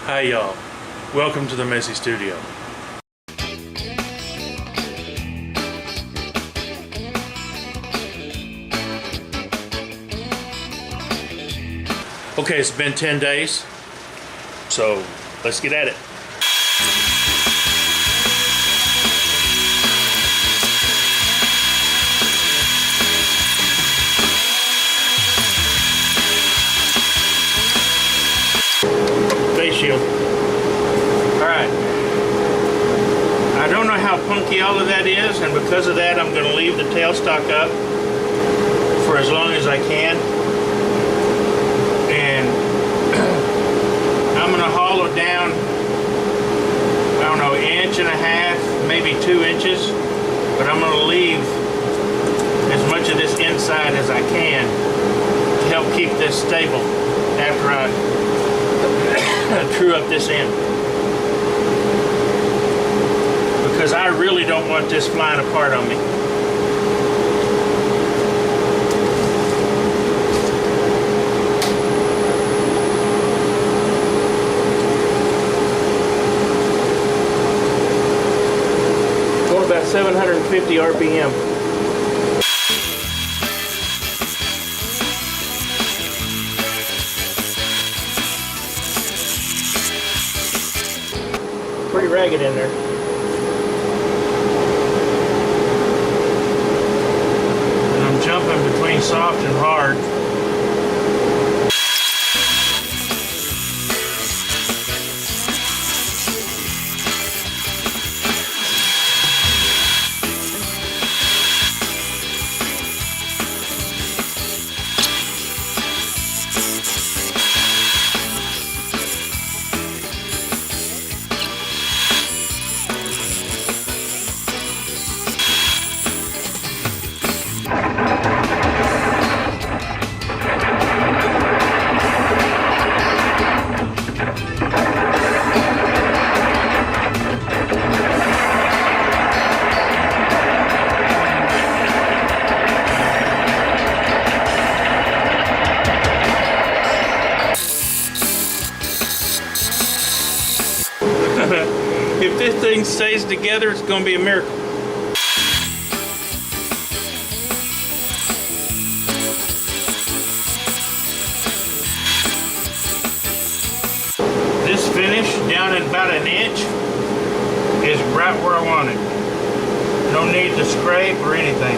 Hi y'all, welcome to the Messy Studio. Okay, it's been 10 days, so let's get at it. Face shield. Alright. I don't know how punky all of that is, and because of that I'm going to leave the tailstock up for as long as I can. And I'm going to hollow down, I don't know, 1.5 inches, maybe 2 inches, but I'm going to leave as much of this inside as I can to help keep this stable after I true up this end, because I really don't want this flying apart on me. Going about 750 RPM. Pretty ragged in there. And I'm jumping between soft and hard. If this thing stays together, it's going to be a miracle. This finish down at about 1 inch is right where I want it. No need to scrape or anything.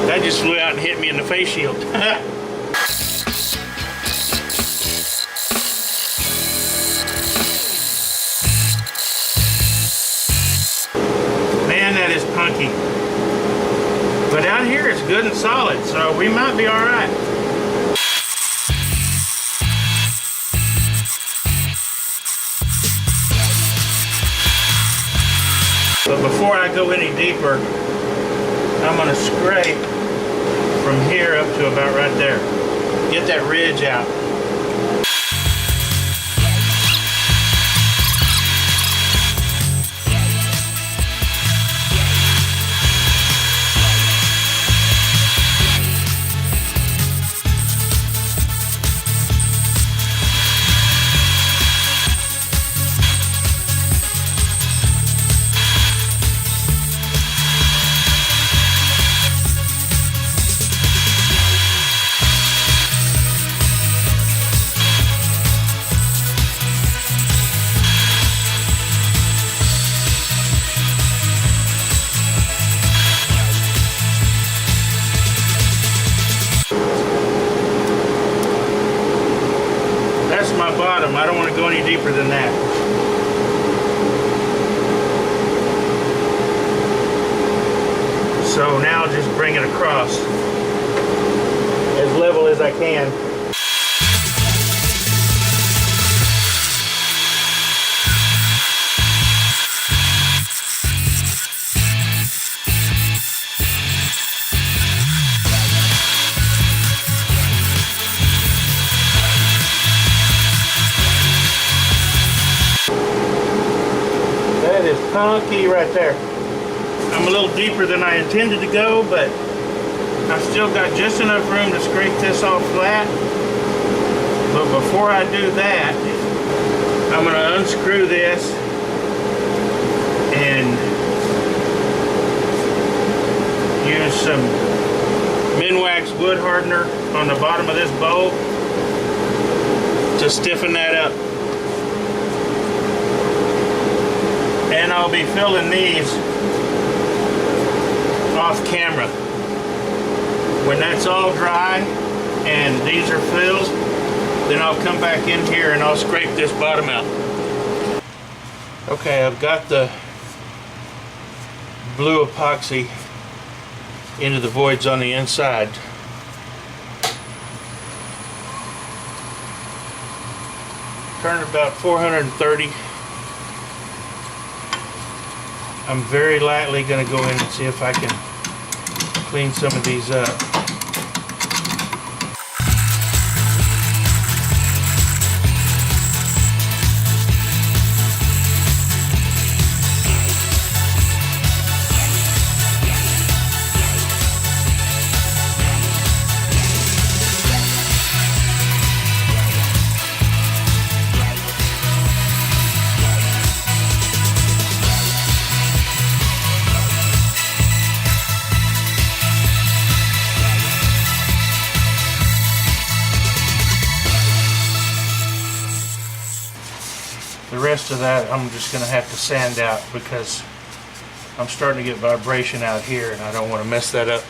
That just flew out and hit me in the face shield. Man, that is punky. But out here it's good and solid, so we might be alright. But before I go any deeper, I'm going to scrape from here up to about right there. Get that ridge out. My bottom. I don't want to go any deeper than that. So now I'll just bring it across as level as I can. Honky right there. I'm a little deeper than I intended to go, but I've still got just enough room to scrape this off flat. But before I do that, I'm going to unscrew this and use some Minwax wood hardener on the bottom of this bowl to stiffen that up. And I'll be filling these off camera. When that's all dry and these are filled, then I'll come back in here and I'll scrape this bottom out. Okay, I've got the blue epoxy into the voids on the inside. Turn about 430. I'm very lightly going to go in and see if I can clean some of these up. The rest of that I'm just going to have to sand out because I'm starting to get vibration out here and I don't want to mess that up.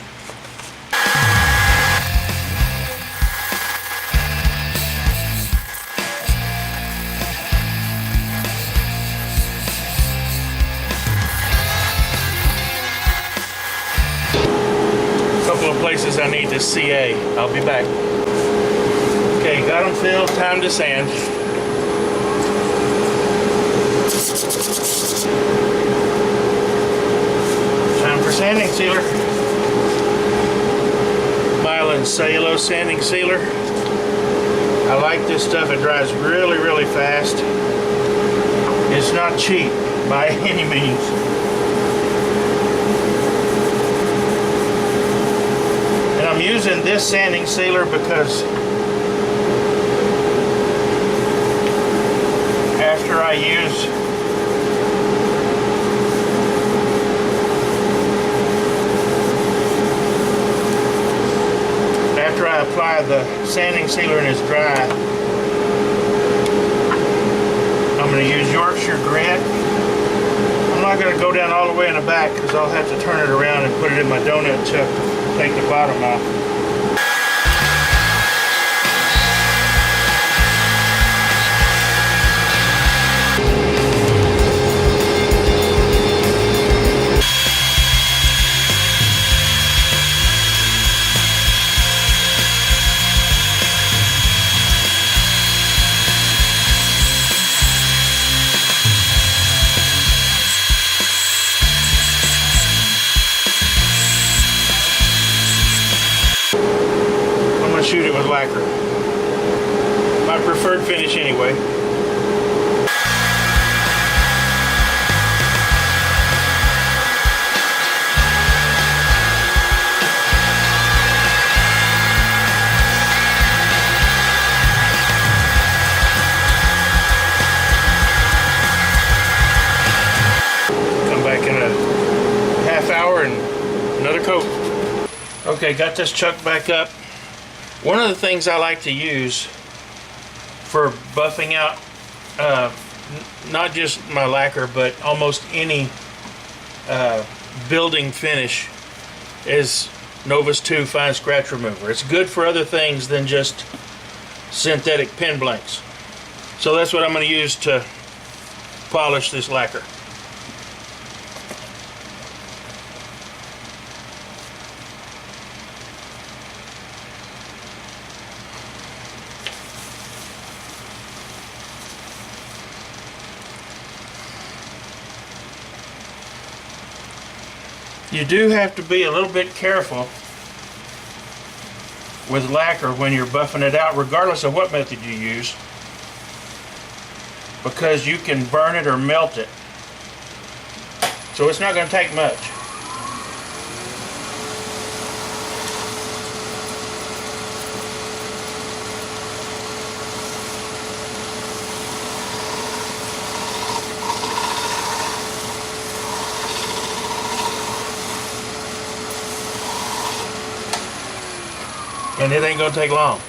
A couple of places I need to CA. I'll be back. Okay, got them filled, time to sand. Time for sanding sealer. Mylan cellulose sanding sealer. I like this stuff. It dries really, really fast. It's not cheap by any means. And I'm using this sanding sealer because after I use I apply the sanding sealer and it's dry, I'm going to use Yorkshire grit. I'm not going to go down all the way in the back because I'll have to turn it around and put it in my donut chuck to take the bottom off. Shoot it with lacquer. My preferred finish anyway. Come back in a half hour and another coat. Okay, got this chuck back up. One of the things I like to use for buffing out not just my lacquer but almost any building finish is Novus 2 fine scratch remover. It's good for other things than just synthetic pen blanks. So that's what I'm going to use to polish this lacquer. You do have to be a little bit careful with lacquer when you're buffing it out, regardless of what method you use, because you can burn it or melt it. So it's not going to take much. And it ain't going to take long.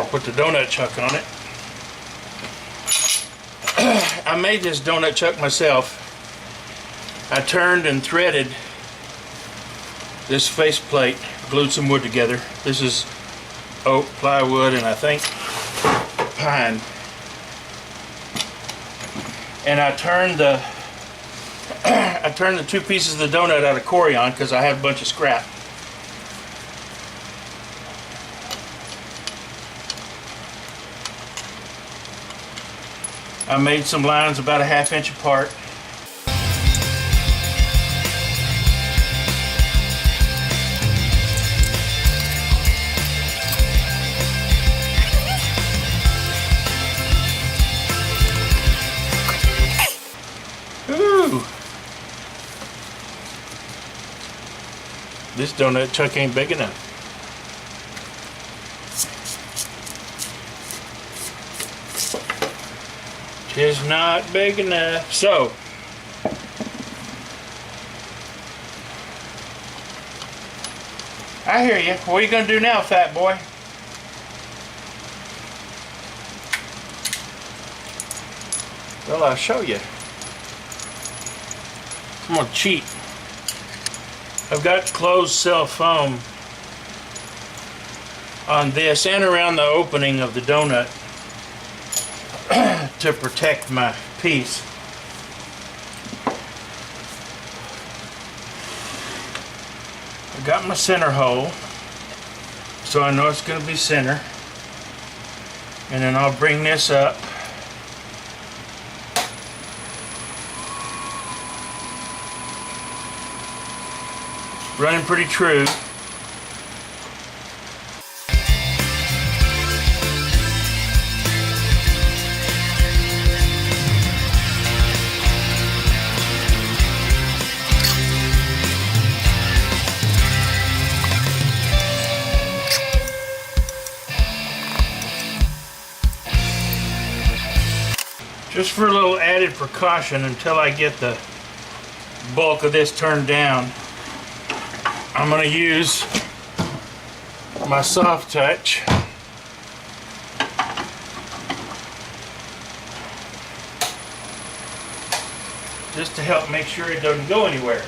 Put the donut chuck on it. I made this donut chuck myself. I turned and threaded this faceplate, glued some wood together. This is oak, plywood, and I think pine. And I turned the two pieces of the donut out of Corian because I have a bunch of scrap. I made some lines about a ½ inch apart. Ooh. This donut chuck ain't big enough. It's not big enough. So I hear you. What are you going to do now, fat boy? Well, I'll show you. I'm going to cheat. I've got closed cell foam on this and around the opening of the donut to protect my piece. I got my center hole, so I know it's going to be center. And then I'll bring this up. Running pretty true. Just for a little added precaution until I get the bulk of this turned down, I'm going to use my soft touch just to help make sure it doesn't go anywhere.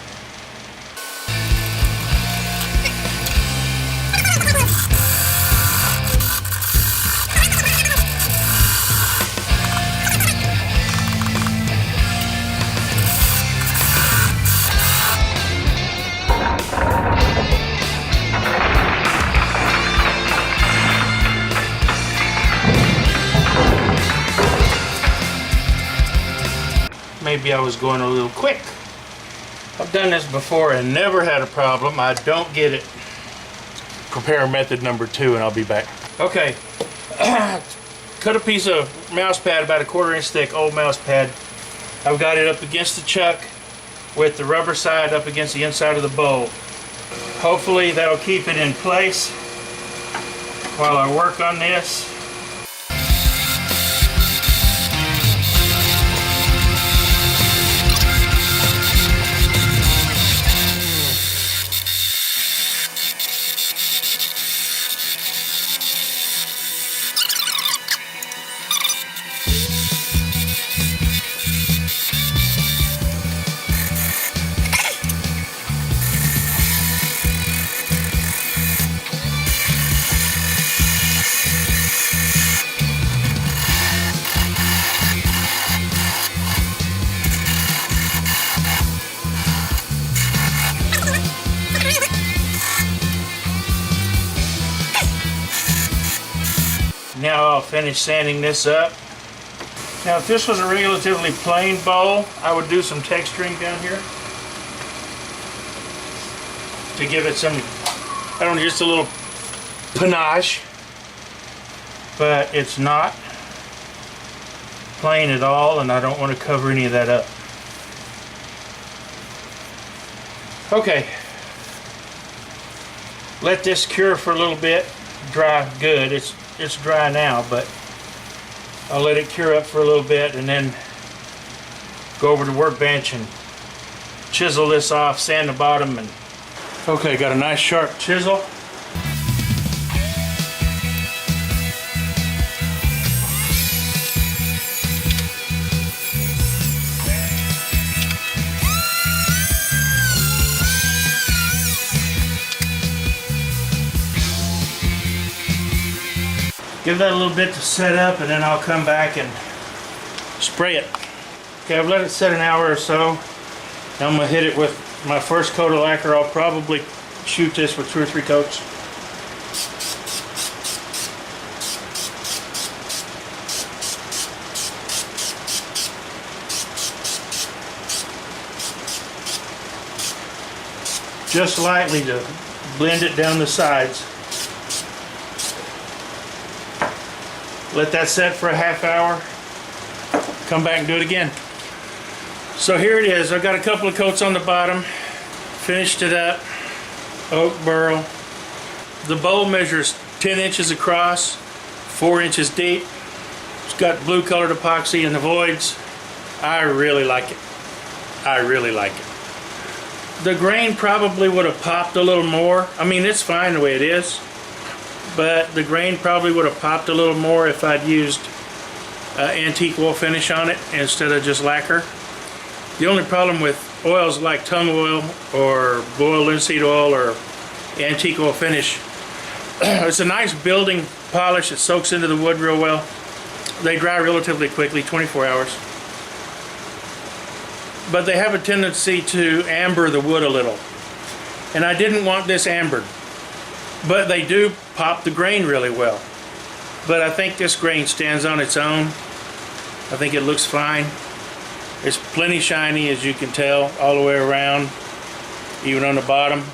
Maybe I was going a little quick. I've done this before and never had a problem. I don't get it. Prepare method number 2 and I'll be back. Okay, cut a piece of Mousepad about a 1/4 inch thick, old Mousepad. I've got it up against the chuck with the rubber side up against the inside of the bowl. Hopefully that'll keep it in place while I work on this. Now I'll finish sanding this up. Now if this was a relatively plain bowl, I would do some texturing down here to give it some, I don't know, just a little panache. But it's not plain at all, and I don't want to cover any of that up. Okay, let this cure for a little bit, dry good. It's dry now, but I'll let it cure up for a little bit and then go over to the workbench and chisel this off, sand the bottom, and okay, got a nice sharp chisel. Give that a little bit to set up, and then I'll come back and spray it. Okay, I've let it set an hour or so. Now I'm going to hit it with my first coat of lacquer. I'll probably shoot this with 2 or 3 coats. Just lightly to blend it down the sides. Let that set for a half hour. Come back and do it again. So here it is. I've got a couple of coats on the bottom. Finished it up. Oak burl. The bowl measures 10 inches across, 4 inches deep. It's got blue colored epoxy in the voids. I really like it. I really like it. The grain probably would have popped a little more. I mean, it's fine the way it is. But the grain probably would have popped a little more if I'd used antique oil finish on it instead of just lacquer. The only problem with oils like tung oil or boiled linseed oil or antique oil finish, it's a nice building polish. It soaks into the wood real well. They dry relatively quickly, 24 hours. But they have a tendency to amber the wood a little. And I didn't want this ambered. But they do pop the grain really well. But I think this grain stands on its own. I think it looks fine. It's plenty shiny, as you can tell, all the way around, even on the bottom.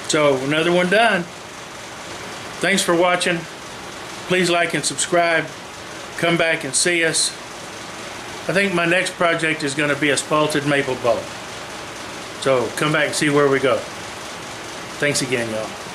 So another one done. Thanks for watching. Please like and subscribe. Come back and see us. I think my next project is going to be a spalted maple bowl. So come back and see where we go. Thanks again, y'all.